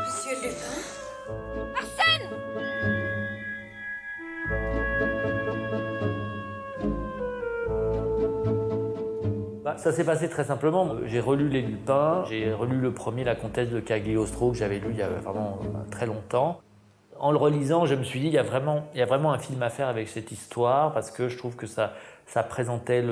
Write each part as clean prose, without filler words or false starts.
Monsieur Lupin? Arsène! Ça s'est passé très simplement. J'ai relu Les Lupins, j'ai relu le premier, La Comtesse de Cagliostro, que j'avais lu il y a vraiment très longtemps. En le relisant, je me suis dit, il y a vraiment un film à faire avec cette histoire, parce que je trouve que ça présentait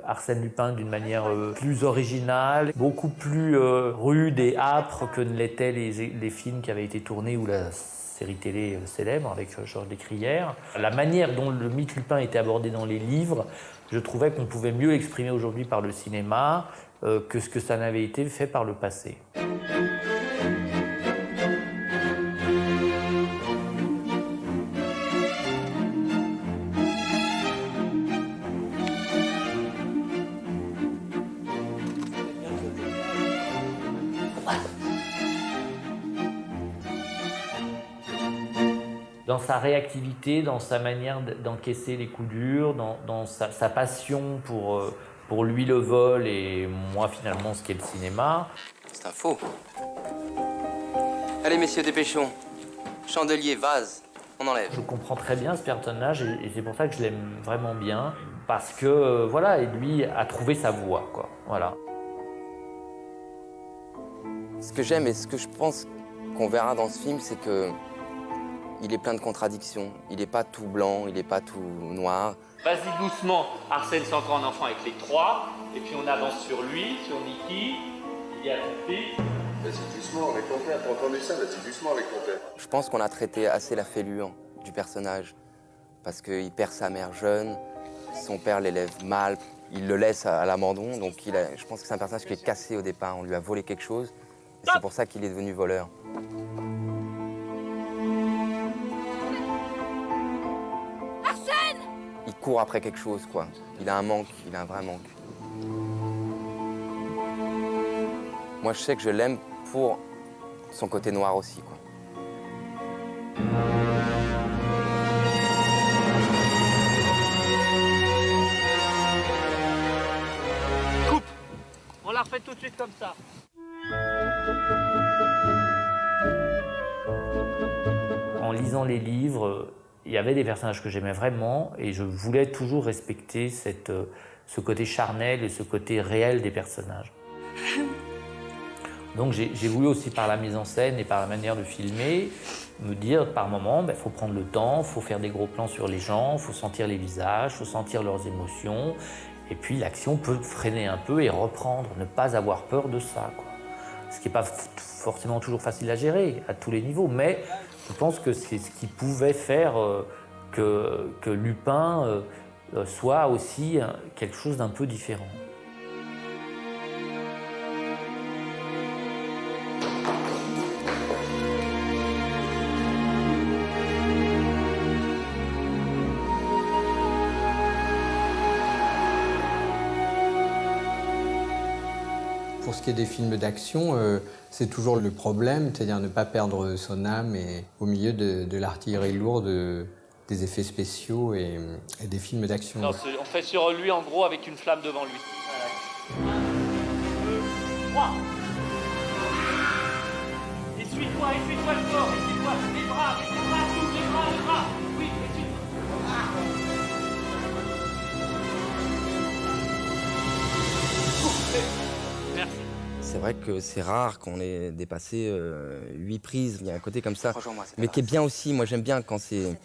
Arsène Lupin d'une manière plus originale, beaucoup plus rude et âpre que ne l'étaient les films qui avaient été tournés ou la série télé célèbre avec Georges Descrières. La manière dont le mythe Lupin était abordé dans les livres, je trouvais qu'on pouvait mieux l'exprimer aujourd'hui par le cinéma que ce que ça n'avait été fait par le passé. Dans sa réactivité, dans sa manière d'encaisser les coups durs, dans sa passion pour lui le vol et moi finalement ce qu'est le cinéma. C'est un faux. Allez messieurs, dépêchons. Chandelier, vase, on enlève. Je comprends très bien ce personnage et c'est pour ça que je l'aime vraiment bien. Parce que voilà, et lui a trouvé sa voie, quoi. Voilà. Ce que j'aime et ce que je pense qu'on verra dans ce film, c'est que il est plein de contradictions. Il n'est pas tout blanc, il n'est pas tout noir. Vas-y doucement, Arsène c'est encore un enfant avec les trois, et puis on avance sur lui, sur Niki, il y a ton fils. Vas-y doucement avec ton père, t'as entendu ça? Vas-y doucement avec ton père. Je pense qu'on a traité assez la fêlure du personnage, parce qu'il perd sa mère jeune, son père l'élève mal, il le laisse à l'abandon, donc je pense que c'est un personnage qui est cassé au départ, on lui a volé quelque chose, et c'est pour ça qu'il est devenu voleur. Il court après quelque chose, quoi. Il a un manque, il a un vrai manque. Moi, je sais que je l'aime pour son côté noir aussi, quoi. Coupe. On la refait tout de suite comme ça. En lisant les livres, il y avait des personnages que j'aimais vraiment et je voulais toujours respecter ce côté charnel et ce côté réel des personnages. Donc j'ai voulu aussi par la mise en scène et par la manière de filmer, me dire par moment, il faut prendre le temps, il faut faire des gros plans sur les gens, il faut sentir les visages, il faut sentir leurs émotions. Et puis l'action peut freiner un peu et reprendre, ne pas avoir peur de ça, quoi. Ce qui n'est pas forcément toujours facile à gérer à tous les niveaux, mais je pense que c'est ce qui pouvait faire que Lupin soit aussi quelque chose d'un peu différent. Pour ce qui est des films d'action, c'est toujours le problème, c'est-à-dire ne pas perdre son âme et au milieu de l'artillerie lourde, des effets spéciaux et des films d'action. On fait sur lui en gros avec une flamme devant lui. 1, 2, 3. Essuie-toi le corps, essuie-toi les bras, tous les bras. Oui, Merci. C'est vrai que c'est rare qu'on ait dépassé 8 prises. Il y a un côté comme ça, mais qui est bien aussi. Moi, j'aime bien quand c'est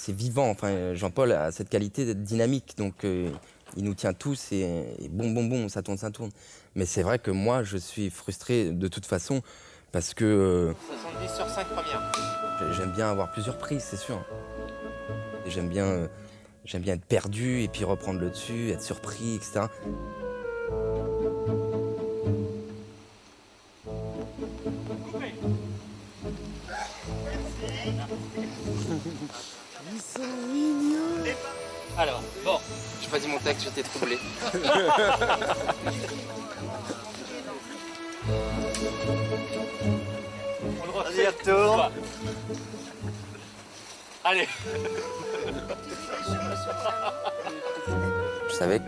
vivant. Enfin, Jean-Paul a cette qualité d'être dynamique, donc il nous tient tous et bon, ça tourne. Mais c'est vrai que moi, je suis frustré de toute façon parce que 70 sur 5 premières. j'aime bien avoir plusieurs prises, c'est sûr. Et j'aime bien être perdu et puis reprendre le dessus, être surpris, etc. Ils sont mignons. Alors, bon. J'ai pas dit mon texte, j'étais troublé. On le refait. Vas-y, retourne. Allez. Je savais que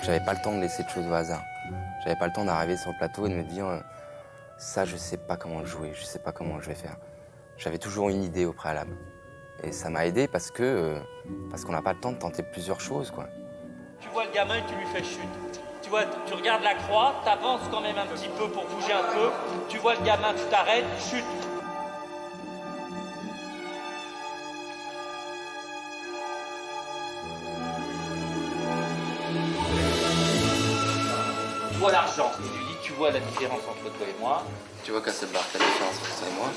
j'avais pas le temps de laisser de choses au hasard. J'avais pas le temps d'arriver sur le plateau et de me dire Ça, je sais pas comment le jouer, je sais pas comment je vais faire. J'avais toujours une idée au préalable. Et ça m'a aidé parce qu'on n'a pas le temps de tenter plusieurs choses, quoi. Tu vois le gamin et tu lui fais chute. Tu vois, tu regardes la croix, t'avances quand même un petit peu pour bouger un peu. Tu vois le gamin, tu t'arrêtes, chute. Tu vois l'argent. Et tu dis, tu vois la différence entre toi et moi. Tu vois qu'à cette barre, la différence entre toi et moi.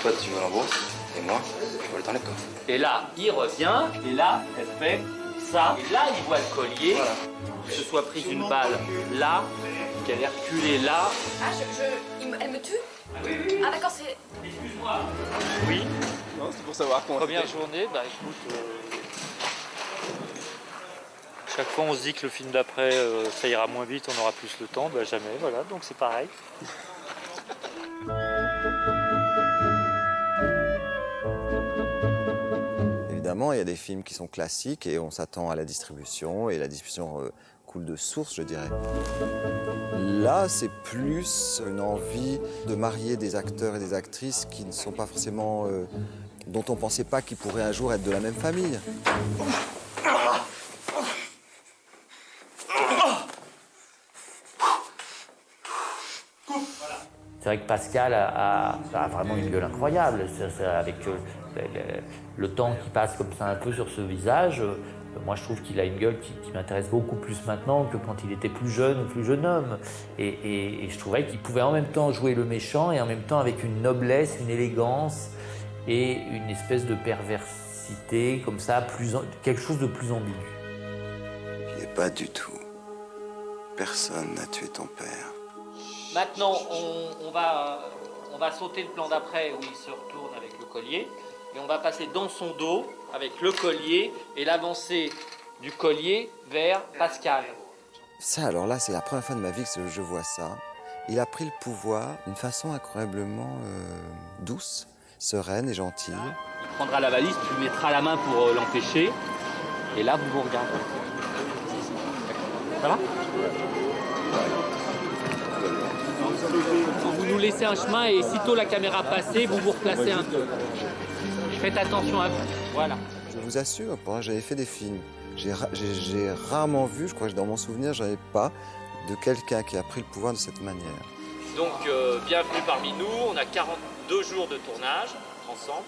Toi, tu veux l'embauche, et moi, je veux le temps de coffre. Et là, il revient, et là, elle fait ça. Et là, il voit le collier. Voilà. Que ce soit prise une balle là, qu'elle est reculée là. Ah, elle me tue? Ah d'accord, c'est... Excuse-moi. Oui. Non, c'est pour savoir comment. Première journée, bah écoute, chaque fois on se dit que le film d'après, ça ira moins vite, on aura plus le temps, bah jamais, voilà, donc c'est pareil. Évidemment, il y a des films qui sont classiques et on s'attend à la distribution, et la distribution coule de source, je dirais. Là, c'est plus une envie de marier des acteurs et des actrices qui ne sont pas forcément... dont on ne pensait pas qu'ils pourraient un jour être de la même famille. C'est vrai que Pascal a vraiment une gueule incroyable. Avec le temps qui passe comme ça un peu sur ce visage, moi je trouve qu'il a une gueule qui m'intéresse beaucoup plus maintenant que quand il était plus jeune ou plus jeune homme. Et je trouvais qu'il pouvait en même temps jouer le méchant et en même temps avec une noblesse, une élégance et une espèce de perversité comme ça, quelque chose de plus ambigu. Il n'est pas du tout. Personne n'a tué ton père. Maintenant, on va sauter le plan d'après où il se retourne avec le collier et on va passer dans son dos avec le collier et l'avancée du collier vers Pascal. Ça, alors là, c'est la première fois de ma vie que je vois ça. Il a pris le pouvoir d'une façon incroyablement douce, sereine et gentille. Il prendra la valise, tu lui mettras la main pour l'empêcher et là, vous vous regardez. Ça va ? Vous nous laissez un chemin et sitôt la caméra passée, vous vous replacez un peu. Faites attention à vous. Voilà. Je vous assure, j'avais fait des films. J'ai rarement vu, je crois que dans mon souvenir, j'avais pas de quelqu'un qui a pris le pouvoir de cette manière. Donc, bienvenue parmi nous. On a 42 jours de tournage ensemble.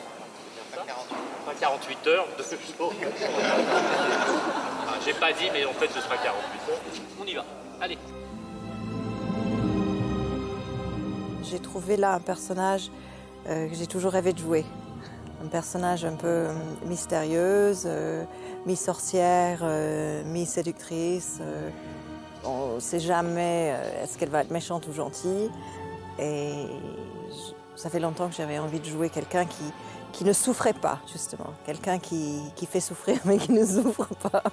C'est bien ça ? Pas 48 heures, 2 jours. J'ai pas dit, mais en fait, ce sera 48 heures. On y va. Allez. J'ai trouvé là un personnage que j'ai toujours rêvé de jouer. Un personnage un peu mystérieuse, mi-sorcière, mi-séductrice. On ne sait jamais est-ce qu'elle va être méchante ou gentille. Et ça fait longtemps que j'avais envie de jouer quelqu'un qui ne souffrait pas, justement. Quelqu'un qui fait souffrir mais qui ne souffre pas.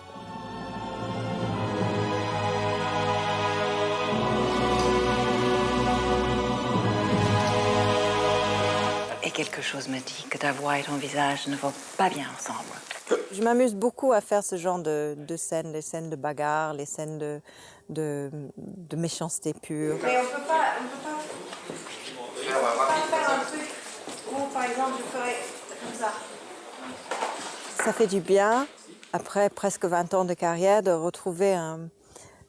Et quelque chose me dit que ta voix et ton visage ne vont pas bien ensemble. Je m'amuse beaucoup à faire ce genre de scènes, les scènes de bagarre, les scènes de méchanceté pure. Mais on peut pas faire un truc où, par exemple, je ferais comme ça. Ça fait du bien, après presque 20 ans de carrière, de retrouver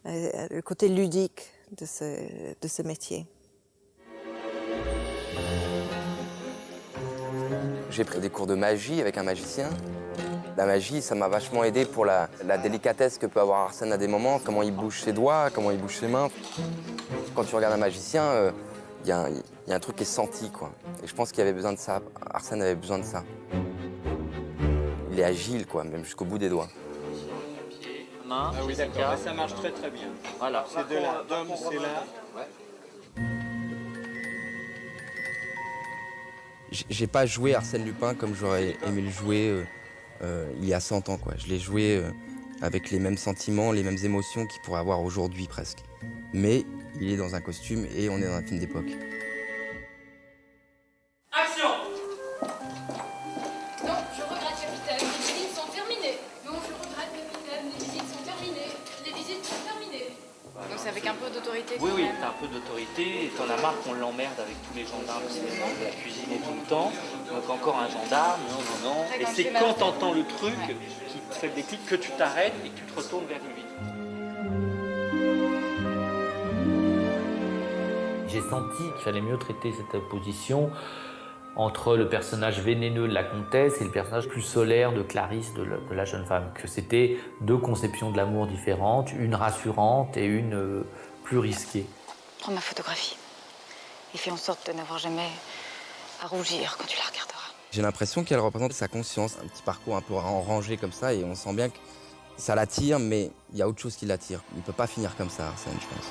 le côté ludique de ce métier. J'ai pris des cours de magie avec un magicien. La magie, ça m'a vachement aidé pour la délicatesse que peut avoir Arsène à des moments, comment il bouge ses doigts, comment il bouge ses mains. Quand tu regardes un magicien, il y a un truc qui est senti, quoi. Et je pense qu'il avait besoin de ça. Arsène avait besoin de ça. Il est agile, quoi, même jusqu'au bout des doigts. Main, Ah oui, d'accord, ça marche très très bien. Voilà. C'est de là, Dom, c'est là. J'ai pas joué Arsène Lupin comme j'aurais aimé le jouer il y a 100 ans, quoi. Je l'ai joué avec les mêmes sentiments, les mêmes émotions qu'il pourrait avoir aujourd'hui, presque. Mais il est dans un costume et on est dans un film d'époque. Action! Non, je regrette, capitaine. Les visites sont terminées. Non, je regrette, capitaine. Les visites sont terminées. Les visites sont terminées. Donc c'est avec un peu d'autorité. Oui, oui, t'as un peu d'autorité et t'en as marre qu'on l'emmerde avec tous les gendarmes de la cuisine et tout le temps. Donc encore un gendarme, non. Et c'est quand t'entends le truc qui te fait des clics que tu t'arrêtes et que tu te retournes vers lui. J'ai senti qu'il fallait mieux traiter cette opposition entre le personnage vénéneux de la comtesse et le personnage plus solaire de Clarisse, de la jeune femme. Que c'était deux conceptions de l'amour différentes, une rassurante et une plus risquée. Prends ma photographie et fais en sorte de n'avoir jamais à rougir quand tu la regarderas. J'ai l'impression qu'elle représente sa conscience, un petit parcours un peu rangé comme ça, et on sent bien que ça l'attire, mais il y a autre chose qui l'attire. Il ne peut pas finir comme ça, Arsène, je pense.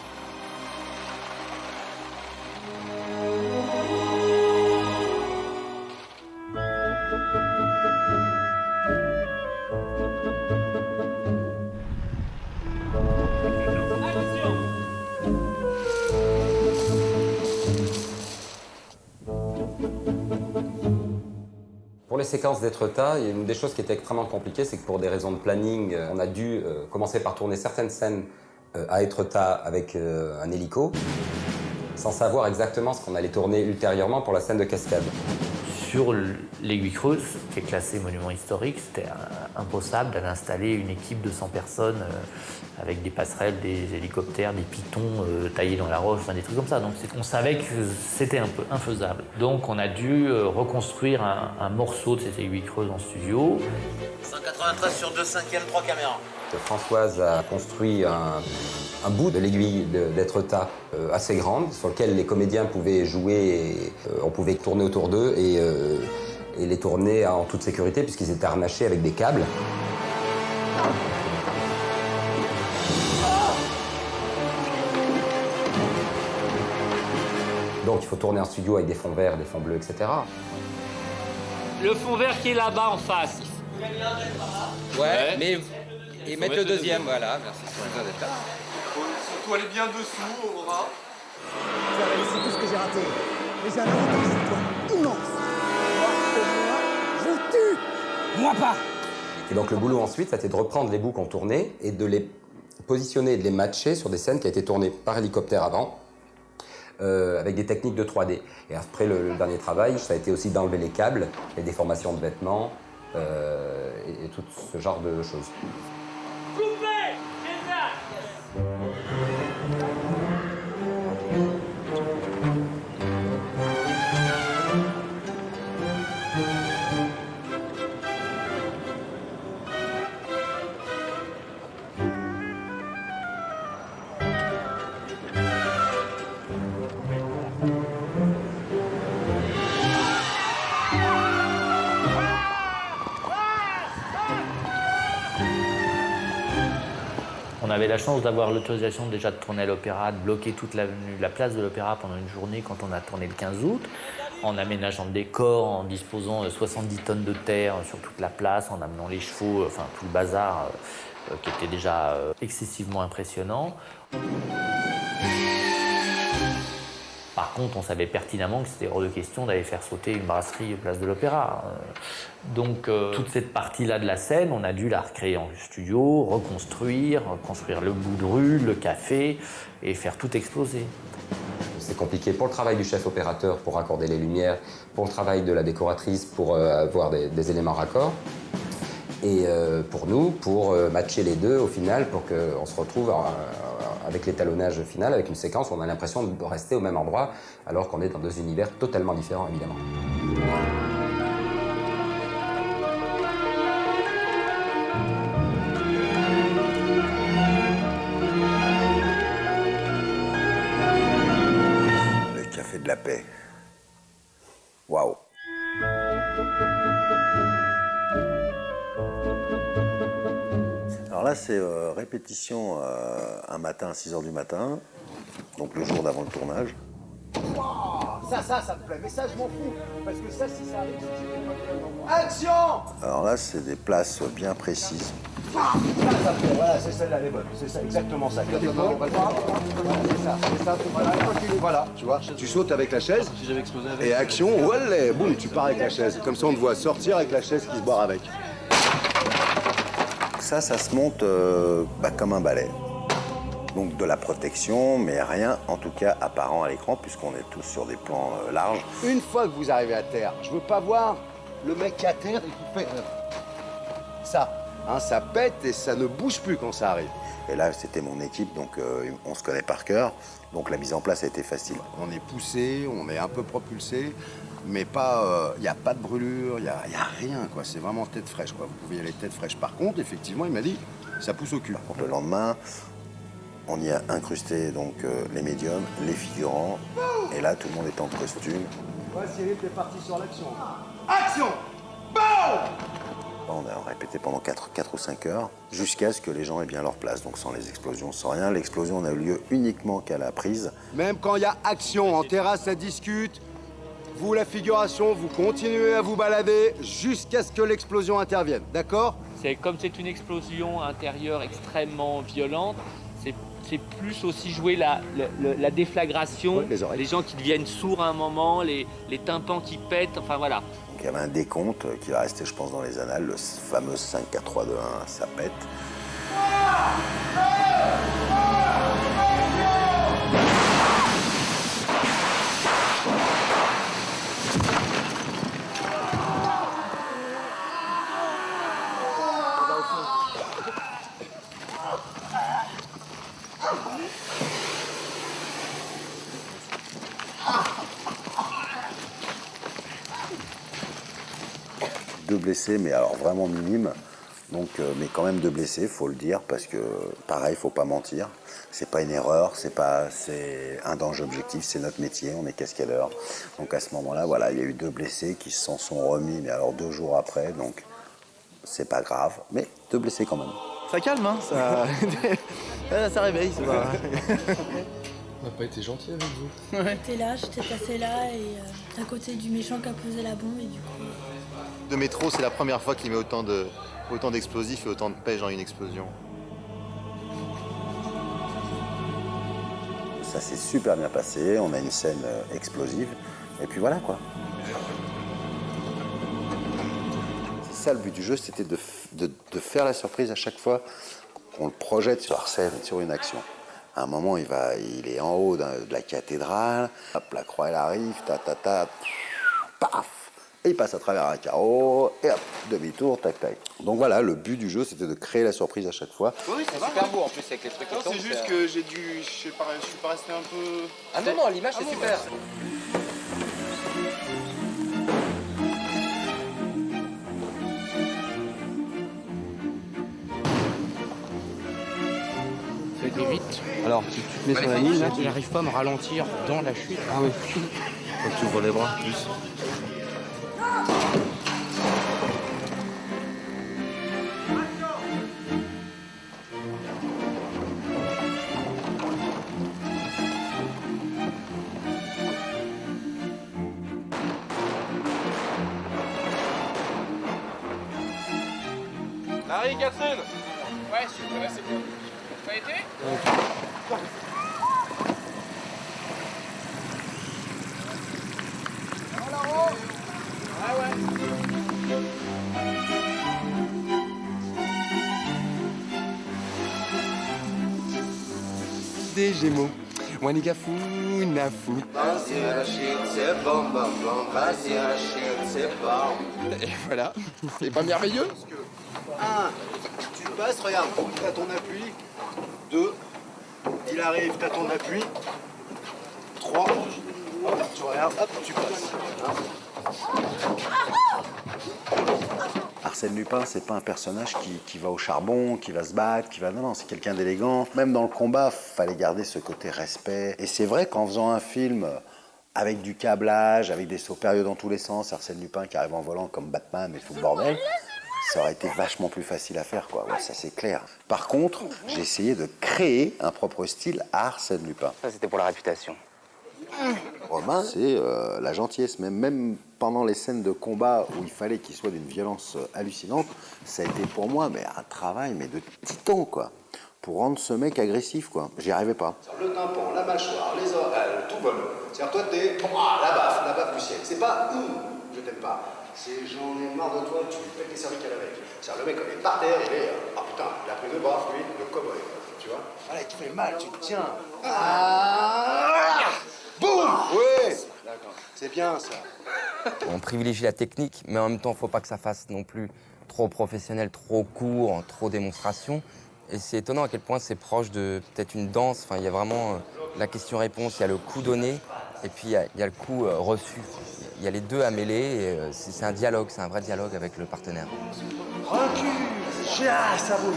Pour les séquences d'Étretat, il y a une des choses qui était extrêmement compliquée, c'est que pour des raisons de planning, on a dû commencer par tourner certaines scènes à Étretat avec un hélico, sans savoir exactement ce qu'on allait tourner ultérieurement pour la scène de cascade. Sur l'Aiguille Creuse, qui est classé monument historique, c'était impossible d'aller installer une équipe de 100 personnes avec des passerelles, des hélicoptères, des pitons taillés dans la roche, enfin des trucs comme ça. Donc on savait que c'était un peu infaisable. Donc on a dû reconstruire un morceau de cette Aiguille Creuse en studio. 193 sur 2 cinquièmes, 3 caméras. Françoise a construit un bout de l'aiguille d'Étretat assez grande, sur lequel les comédiens pouvaient jouer et on pouvait tourner autour d'eux et les tourner en toute sécurité puisqu'ils étaient harnachés avec des câbles. Donc il faut tourner en studio avec des fonds verts, des fonds bleus, etc. Le fond vert qui est là-bas en face. Ouais, mais... Et mettre le deuxième, voilà. Merci. Surtout aller bien dessous, Aurora. Tu as réussi tout ce que j'ai raté. Mais j'ai un avantage sur toi immense. Moi, je tue. Moi pas. Et donc le boulot ensuite, ça a été de reprendre les bouts qu'on tournait et de les positionner et de les matcher sur des scènes qui ont été tournées par hélicoptère avant, avec des techniques de 3D. Et après, le dernier travail, ça a été aussi d'enlever les câbles, les déformations de vêtements et tout ce genre de choses. On avait la chance d'avoir l'autorisation déjà de tourner à l'Opéra, de bloquer toute l'avenue, la place de l'Opéra pendant une journée quand on a tourné le 15 août, en aménageant le décor, en disposant 70 tonnes de terre sur toute la place, en amenant les chevaux, enfin tout le bazar qui était déjà excessivement impressionnant. Par contre, on savait pertinemment que c'était hors de question d'aller faire sauter une brasserie place de l'Opéra. Donc, toute cette partie-là de la scène, on a dû la recréer en studio, reconstruire le bout de rue, le café, et faire tout exploser. C'est compliqué pour le travail du chef opérateur, pour raccorder les lumières, pour le travail de la décoratrice, pour avoir des éléments raccords. Et pour nous, pour matcher les deux au final, pour qu'on se retrouve avec l'étalonnage final, avec une séquence où on a l'impression de rester au même endroit, alors qu'on est dans deux univers totalement différents, évidemment. Le café de la paix. Waouh. Alors là, c'est répétition un matin à 6h du matin, donc le jour d'avant le tournage. Wow, ça me plaît, mais ça, je m'en fous. Parce que ça, si ça arrive, c'est que j'ai pas. Action! Alors là, c'est des places bien précises. Ça me plaît, voilà, c'est celle-là, elle est bonne. C'est ça, exactement ça. C'est ça, voilà, tu vois. Tu sautes avec la chaise, et action, voilà, boum, tu pars avec la chaise. Comme ça, on te voit sortir avec la chaise qui se barre avec. Ça se monte comme un ballet. Donc de la protection, mais rien en tout cas apparent à l'écran, puisqu'on est tous sur des plans larges. Une fois que vous arrivez à terre, je veux pas voir le mec à terre et qui fait ça. Hein, ça pète et ça ne bouge plus quand ça arrive. Et là, c'était mon équipe, donc on se connaît par cœur. Donc la mise en place a été facile. On est poussé, on est un peu propulsé, mais pas, y a pas de brûlure, y a rien, quoi. C'est vraiment tête fraîche, quoi. Vous pouvez y aller tête fraîche. Par contre, effectivement, il m'a dit, ça pousse au cul. Par contre, le lendemain, on y a incrusté donc les médiums, les figurants, et là, tout le monde est en costume. Ouais, Cyril, t'es parti sur l'action. Action! Boum! On a répété pendant 4 ou 5 heures, jusqu'à ce que les gens aient bien leur place, donc sans les explosions, sans rien. L'explosion n'a eu lieu uniquement qu'à la prise. Même quand il y a action, en terrasse, ça discute. Vous, la figuration, vous continuez à vous balader jusqu'à ce que l'explosion intervienne, d'accord? Comme c'est une explosion intérieure extrêmement violente, c'est plus aussi jouer la déflagration, Ouais, les oreilles. gens qui deviennent sourds à un moment, les tympans qui pètent, enfin voilà. Donc il y avait un décompte qui va rester, je pense, dans les annales, le fameux 5, 4, 3, 2, 1, ça pète. Deux blessés, mais alors vraiment minimes. Donc, mais quand même deux blessés, faut le dire, parce que pareil, faut pas mentir. C'est pas une erreur, c'est un danger objectif, c'est notre métier, on est cascadeur. Donc à ce moment-là, voilà, il y a eu deux blessés qui s'en sont remis, mais alors 2 jours après, donc c'est pas grave, mais deux blessés quand même. Ça calme, hein, ça réveille, ça va. On n'a pas été gentil avec vous. J'étais là, j'étais passé là et à côté du méchant qui a posé la bombe et du coup... De métro, c'est la première fois qu'il met autant d'explosifs et autant de pêche dans une explosion. Ça s'est super bien passé, on a une scène explosive, et puis voilà quoi. C'est ça le but du jeu, c'était de faire la surprise à chaque fois qu'on le projette sur scène, sur une action. À un moment, il est en haut de la cathédrale, hop, la croix elle arrive, paf, et il passe à travers un carreau, et hop, demi-tour, tac, tac. Donc voilà, le but du jeu, c'était de créer la surprise à chaque fois. Oui, c'est super beau en plus avec les trucs qui tombent. C'est juste que je suis pas resté un peu... Ah non, non, l'image c'est super. Ça a été vite. Alors, tu te mets sur la ligne, là, J'arrive pas à me ralentir dans la chute. Ah oui. Faut que tu ouvres les bras plus. Marie, Catherine! Ouais, super, c'est bon. Ça a été? Des Gémeaux. Wanigafou, nafou. Et voilà. C'est pas merveilleux? 1, tu passes, regarde, t'as ton appui. 2, il arrive, t'as ton appui. 3, tu regardes, hop, tu passes. Arsène Lupin, c'est pas un personnage qui va au charbon, qui va se battre, Non, c'est quelqu'un d'élégant. Même dans le combat, fallait garder ce côté respect. Et c'est vrai qu'en faisant un film avec du câblage, avec des sauts périlleux dans tous les sens, Arsène Lupin qui arrive en volant comme Batman et tout le bordel, ça aurait été vachement plus facile à faire, quoi. Ouais, ça c'est clair. Par contre, j'ai essayé de créer un propre style à Arsène Lupin. Ça c'était pour la réputation. Romain, c'est la gentillesse. Même pendant les scènes de combat où il fallait qu'il soit d'une violence hallucinante, ça a été pour moi un travail de titan, quoi. Pour rendre ce mec agressif, quoi. J'y arrivais pas. Le tympan, la mâchoire, les oreilles, tout vole. C'est-à-dire toi t'es la baffe du ciel. C'est pas je t'aime pas. C'est j'en ai marre de toi, tu lui pètes les cervicales avec. C'est-à-dire le mec quand il est par terre, il est putain, il a pris 2 baffes lui, le cow-boy. Tu tu vois. Voilà, il te fait mal, tu te tiens. Ah, boum. Ouais. D'accord. C'est bien ça. On privilégie la technique, mais en même temps, il ne faut pas que ça fasse non plus trop professionnel, trop court, trop démonstration. Et c'est étonnant à quel point c'est proche de peut-être une danse. Enfin, il y a vraiment la question-réponse, il y a le coup donné, et puis il y a le coup reçu. Il y a les deux à mêler, et c'est un dialogue, c'est un vrai dialogue avec le partenaire. Recule. Ça bouge.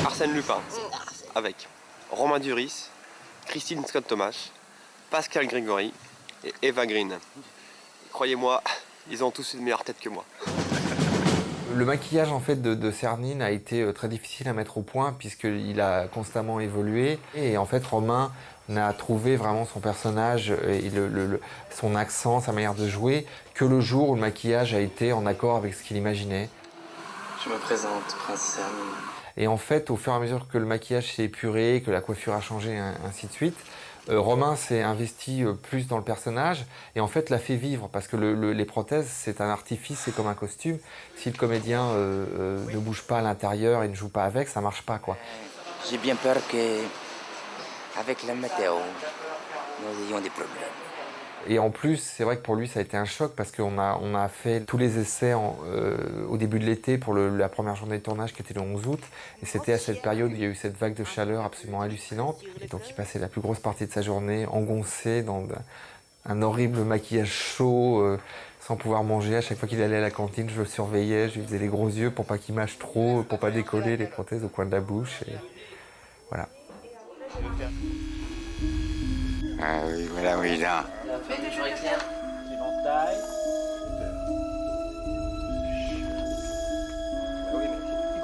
Arsène Lupin, avec Romain Duris, Christine Scott-Thomas, Pascal Grégory et Eva Green. Croyez-moi, ils ont tous une meilleure tête que moi. Le maquillage en fait de Cernine a été très difficile à mettre au point puisqu'il a constamment évolué. Et en fait, Romain n'a trouvé vraiment son personnage et son accent, sa manière de jouer, que le jour où le maquillage a été en accord avec ce qu'il imaginait. Je me présente, Prince Cernine. Et en fait, au fur et à mesure que le maquillage s'est épuré, que la coiffure a changé, ainsi de suite, Romain s'est investi plus dans le personnage et en fait l'a fait vivre parce que les prothèses, c'est un artifice, c'est comme un costume. Si le comédien ne bouge pas à l'intérieur et ne joue pas avec, ça marche pas, quoi. J'ai bien peur qu'avec la météo, nous ayons des problèmes. Et en plus, c'est vrai que pour lui, ça a été un choc parce qu'on a fait tous les essais au début de l'été pour la première journée de tournage qui était le 11 août. Et c'était à cette période où il y a eu cette vague de chaleur absolument hallucinante. Et donc il passait la plus grosse partie de sa journée engoncé dans un horrible maquillage chaud, sans pouvoir manger. À chaque fois qu'il allait à la cantine, je le surveillais, je lui faisais les gros yeux pour pas qu'il mâche trop, pour pas décoller les prothèses au coin de la bouche. Et voilà. Ah oui, voilà où il a.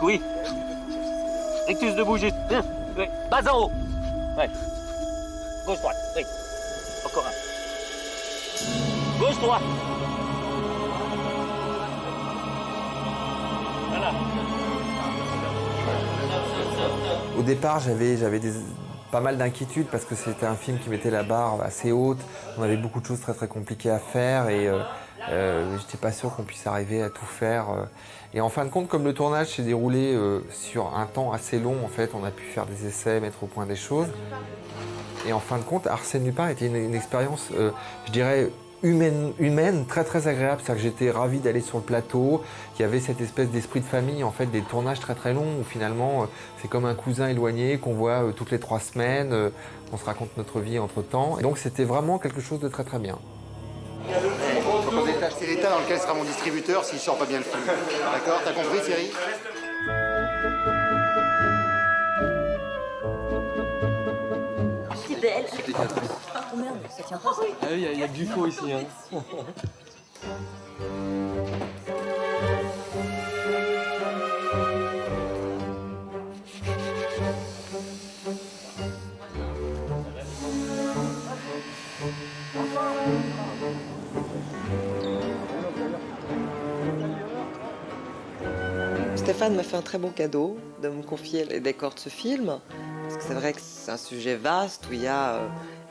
Oui. Rectus de bouger. Bien. Oui. Bas en haut. Ouais. Gauche droite. Oui. Encore un. Gauche droite. Voilà. Au départ, j'avais pas mal d'inquiétudes parce que c'était un film qui mettait la barre assez haute. On avait beaucoup de choses très très compliquées à faire et j'étais pas sûr qu'on puisse arriver à tout faire. Et en fin de compte, comme le tournage s'est déroulé sur un temps assez long, en fait, on a pu faire des essais, mettre au point des choses. Et en fin de compte, Arsène Lupin était une expérience, je dirais, humaine, très très agréable. C'est-à-dire que j'étais ravi d'aller sur le plateau. Il y avait cette espèce d'esprit de famille, en fait, des tournages très très longs où finalement c'est comme un cousin éloigné qu'on voit toutes les 3 semaines. On se raconte notre vie entre-temps. Et donc c'était vraiment quelque chose de très très bien. C'est l'état dans lequel sera mon distributeur s'il sort pas bien le film. D'accord? T'as compris, Thierry? C'est belle. Oh merde, ça tient pas. Ah oui, il y a du faux ici. Hein. Stéphane m'a fait un très beau cadeau de me confier les décors de ce film. Parce que c'est vrai que c'est un sujet vaste où il y a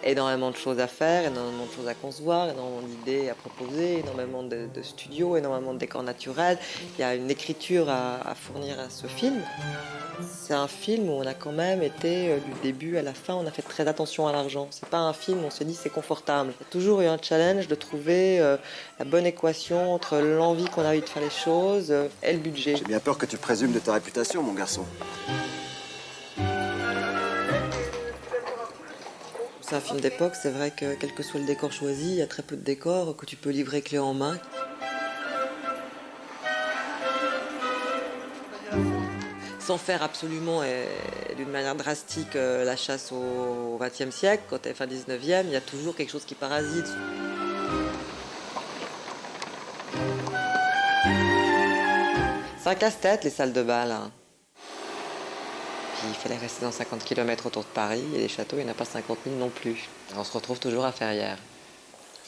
énormément de choses à faire, énormément de choses à concevoir, énormément d'idées à proposer, énormément de studios, énormément de décors naturels. Il y a une écriture à fournir à ce film. C'est un film où on a quand même été, du début à la fin, on a fait très attention à l'argent. C'est pas un film où on se dit c'est confortable. Il y a toujours eu un challenge de trouver la bonne équation entre l'envie qu'on a eu de faire les choses et le budget. J'ai bien peur que tu présumes de ta réputation, mon garçon. C'est un film d'époque, c'est vrai que quel que soit le décor choisi, il y a très peu de décors que tu peux livrer clé en main. Sans faire absolument et d'une manière drastique la chasse au XXe siècle, quand elle est fin 19e, il y a toujours quelque chose qui parasite. C'est un casse-tête, les salles de bal. Hein. Puis il fallait rester dans 50 km autour de Paris, et les châteaux, il n'y en a pas 50 000 non plus. Et on se retrouve toujours à Ferrières.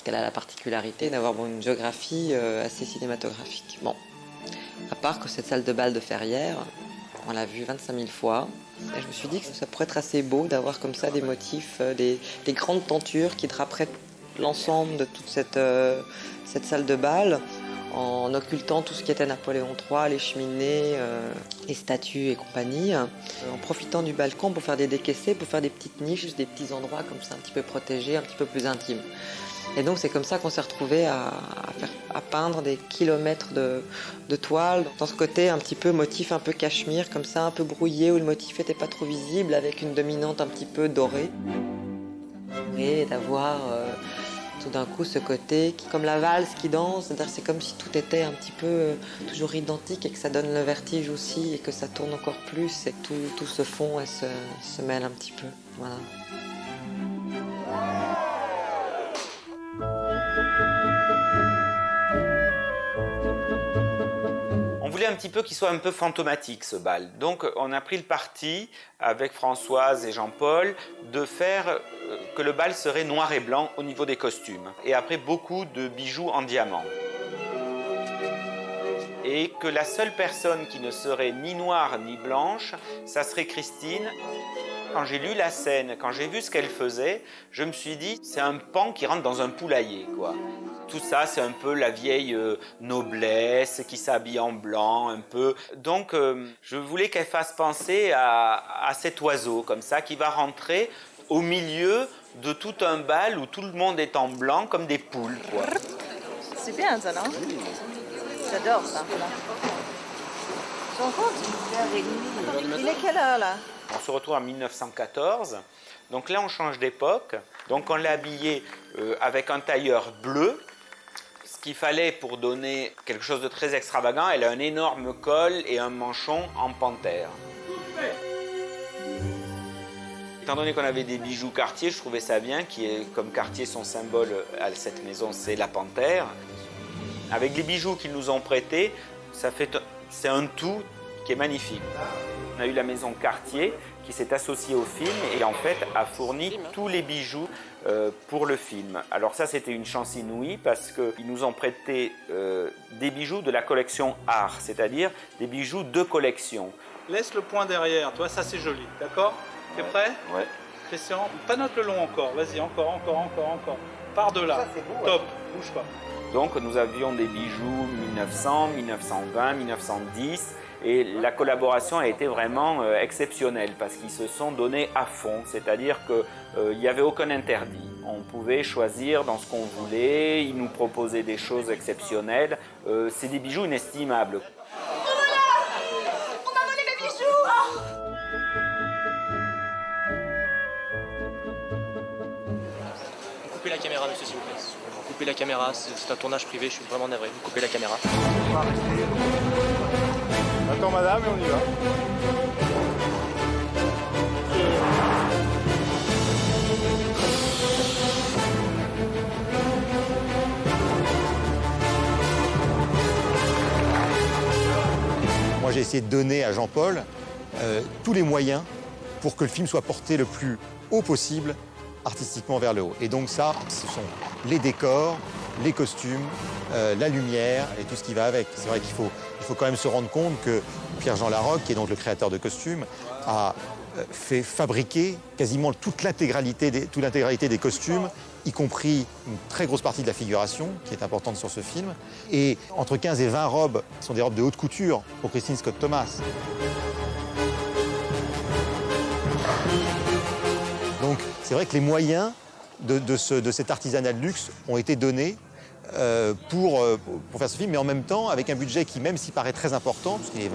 qu'elle a la particularité d'avoir une géographie assez cinématographique. Bon, à part que cette salle de bal de Ferrières, on l'a vue 25 000 fois. Et je me suis dit que ça pourrait être assez beau d'avoir comme ça des motifs, des grandes tentures qui draperaient l'ensemble de toute cette salle de bal, en occultant tout ce qui était Napoléon III, les cheminées, les statues et compagnie, en profitant du balcon pour faire des décaissés, pour faire des petites niches, des petits endroits comme ça un petit peu protégés, un petit peu plus intimes. Et donc c'est comme ça qu'on s'est retrouvés à peindre des kilomètres de toile, dans ce côté un petit peu motif un peu cachemire, comme ça un peu brouillé, où le motif n'était pas trop visible, avec une dominante un petit peu dorée. Et d'avoir tout d'un coup ce côté qui, comme la valse qui danse, c'est-à-dire c'est comme si tout était un petit peu toujours identique et que ça donne le vertige aussi et que ça tourne encore plus et que tout se fond et se mêle un petit peu. Voilà. On voulait un petit peu qu'il soit un peu fantomatique ce bal. Donc on a pris le parti avec Françoise et Jean-Paul de faire que le bal serait noir et blanc au niveau des costumes. Et après beaucoup de bijoux en diamant. Et que la seule personne qui ne serait ni noire ni blanche, ça serait Christine. Quand j'ai lu la scène, quand j'ai vu ce qu'elle faisait, je me suis dit, c'est un pan qui rentre dans un poulailler, quoi. Tout ça, c'est un peu la vieille noblesse qui s'habille en blanc, un peu. Donc, je voulais qu'elle fasse penser à cet oiseau, comme ça, qui va rentrer au milieu de tout un bal où tout le monde est en blanc, comme des poules, quoi. C'est bien, ça, non? J'adore ça. Tu te rends compte? Il est quelle heure, là? On se retrouve en 1914, donc là on change d'époque, donc on l'a habillée avec un tailleur bleu, ce qu'il fallait pour donner quelque chose de très extravagant. Elle a un énorme col et un manchon en panthère. Étant donné qu'on avait des bijoux Cartier, je trouvais ça bien, comme Cartier, son symbole à cette maison, c'est la panthère. Avec les bijoux qu'ils nous ont prêtés, c'est un tout qui est magnifique. On a eu la maison Cartier qui s'est associée au film et en fait a fourni tous les bijoux pour le film. Alors ça, c'était une chance inouïe parce qu'ils nous ont prêté des bijoux de la collection art, c'est-à-dire des bijoux de collection. Laisse le point derrière, toi, ça c'est joli, d'accord? T'es prêt? Ouais. Christian, pas note le long encore, vas-y, encore. Par de là, Ça, c'est beau, top, ouais. bouge pas. Donc nous avions des bijoux 1900, 1920, 1910 et la collaboration a été vraiment exceptionnelle parce qu'ils se sont donnés à fond, c'est-à-dire qu'il n'y avait aucun interdit. On pouvait choisir dans ce qu'on voulait, ils nous proposaient des choses exceptionnelles. C'est des bijoux inestimables. On m'a volé mes bijoux! Coupez la caméra, monsieur, s'il vous plaît. Coupez la caméra, c'est un tournage privé, je suis vraiment navré. Vous coupez la caméra. Attends madame et on y va. Moi j'ai essayé de donner à Jean-Paul tous les moyens pour que le film soit porté le plus haut possible artistiquement vers le haut. Et donc ça, ce sont les décors, les costumes, la lumière et tout ce qui va avec. C'est vrai qu'il faut quand même se rendre compte que Pierre-Jean Larocque, qui est donc le créateur de costumes, a fait fabriquer quasiment toute l'intégralité des costumes, y compris une très grosse partie de la figuration, qui est importante sur ce film. Et entre 15 et 20 robes sont des robes de haute couture pour Christine Scott Thomas. Donc c'est vrai que les moyens de cet artisanat de luxe ont été donnés pour faire ce film, mais en même temps avec un budget qui, même s'il paraît très important, puisqu'il est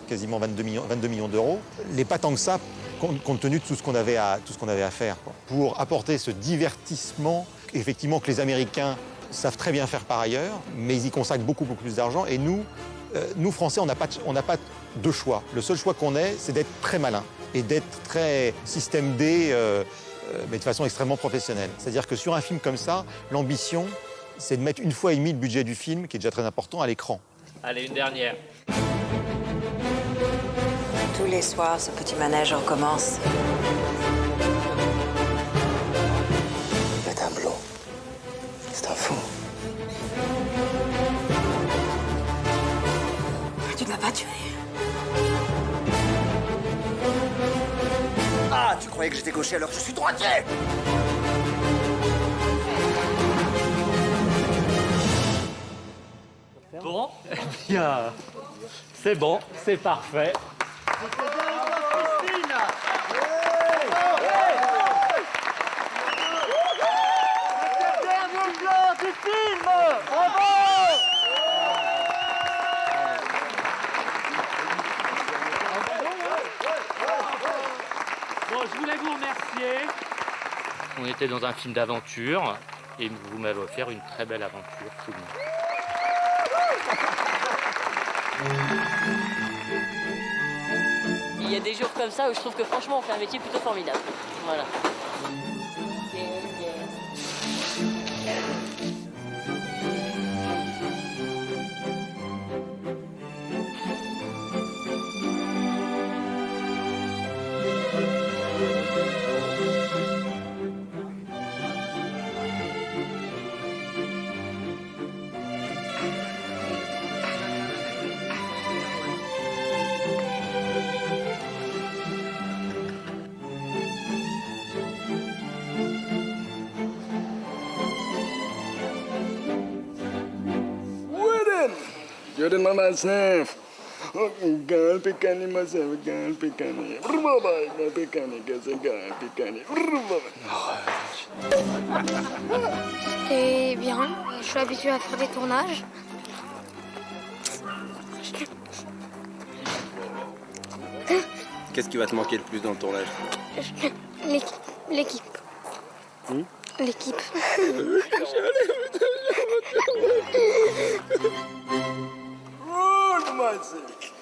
quasiment 22 millions d'euros, n'est pas tant que ça compte tenu de tout ce qu'on avait à faire, quoi. Pour apporter ce divertissement, effectivement, que les Américains savent très bien faire par ailleurs, mais ils y consacrent beaucoup plus d'argent. Et nous Français, on n'a pas de choix. Le seul choix qu'on ait, c'est d'être très malin et d'être très système D, mais de façon extrêmement professionnelle. C'est-à-dire que sur un film comme ça, l'ambition, c'est de mettre 1,5 fois le budget du film, qui est déjà très important, à l'écran. Allez, une dernière. Tous les soirs, ce petit manège recommence. Le tableau, c'est un fou. Tu croyais que j'étais gaucher alors que je suis droitier. Bon, eh bien, c'est bon, c'est parfait. Bon, je voulais vous remercier. On était dans un film d'aventure et vous m'avez offert une très belle aventure, tout le monde. Il y a des jours comme ça où je trouve que franchement on fait un métier plutôt formidable. Voilà. Jordan myself. Girl picani myself, girl picani. Girl picani, girl picani. C'était bien. Je suis habituée à faire des tournages. Qu'est-ce qui va te manquer le plus dans le tournage? L'équipe. L'équipe. Good myself.